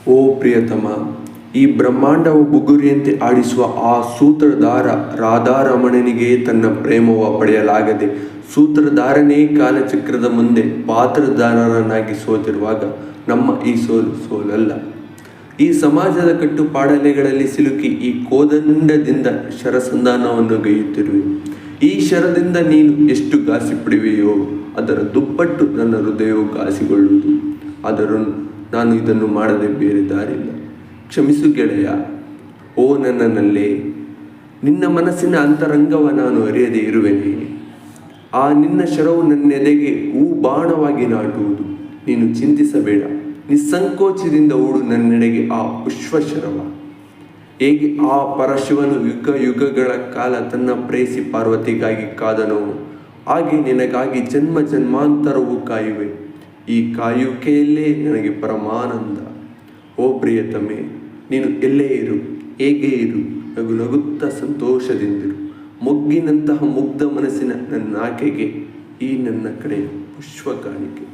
ಓ ಪ್ರಿಯತಮ, ಈ ಬ್ರಹ್ಮಾಂಡವು ಬುಗುರಿಯಂತೆ ಆಡಿಸುವ ಆ ಸೂತ್ರಧಾರ ರಾಧಾರಮಣನಿಗೆ ತನ್ನ ಪ್ರೇಮವ ಪಡೆಯಲಾಗದೆ ಸೂತ್ರಧಾರನೇ ಕಾಲಚಕ್ರದ ಮುಂದೆ ಪಾತ್ರಧಾರನಾಗಿ ಸೋತಿರುವಾಗ ನಮ್ಮ ಈ ಸೋಲಲ್ಲ. ಈ ಸಮಾಜದ ಕಟ್ಟುಪಾಡಲೆಗಳಲ್ಲಿ ಸಿಲುಕಿ ಈ ಕೋದಂಡದಿಂದ ಶರಸಂಧಾನವನ್ನು ಗೈಯುತ್ತಿರುವೆ. ಈ ಶರದಿಂದ ನೀನು ಎಷ್ಟು ಘಾಸಿಪಡುವೆಯೋ ಅದರ ದುಪ್ಪಟ್ಟು ನನ್ನ ಹೃದಯವು ಘಾಸಿಗೊಳ್ಳುವುದು. ಆದರೂ ನಾನು ಇದನ್ನು ಮಾಡದೆ ಬೇರೆ ದಾರಿಲ್ಲ. ಕ್ಷಮಿಸು ಗೆಳೆಯ. ಓ ನನ್ನಲ್ಲೇ, ನಿನ್ನ ಮನಸ್ಸಿನ ಅಂತರಂಗವ ನಾನು ಅರಿಯದೇ ಇರುವೆನೆ. ಆ ನಿನ್ನ ಶರವು ನನ್ನೆದೆಗೆ ಬಾಣವಾಗಿ ನಾಟುವುದು. ನೀನು ಚಿಂತಿಸಬೇಡ, ನಿಸ್ಸಂಕೋಚದಿಂದ ಓಡು ನನ್ನೆಡೆಗೆ ಆ ಪುಷ್ಪಶರವ. ಹೇಗೆ ಆ ಪರಶಿವನು ಯುಗಗಳ ಕಾಲ ತನ್ನ ಪ್ರೇಯಸಿ ಪಾರ್ವತಿಗಾಗಿ ಕಾದನೋ ಹಾಗೆ ನಿನಗಾಗಿ ಜನ್ಮ ಜನ್ಮಾಂತರವೂ ಕಾಯುವೆ. ಈ ಕಾಯುವಿಕೆಯಲ್ಲೇ ನನಗೆ ಪರಮಾನಂದ. ಓ ಪ್ರಿಯತಮೆ, ನೀನು ಎಲ್ಲೇ ಇರು, ಹೇಗೆ ಇರು, ನಗುತ್ತಾ ಸಂತೋಷದಿಂದಿರು. ಮೊಗ್ಗಿನಂತಹ ಮುಗ್ಧ ಮನಸ್ಸಿನ ನನ್ನ ಆಕೆಗೆ ಈ ನನ್ನ ಕಡೆ ಪುಷ್ಪ ಕಾಣಿಕೆ.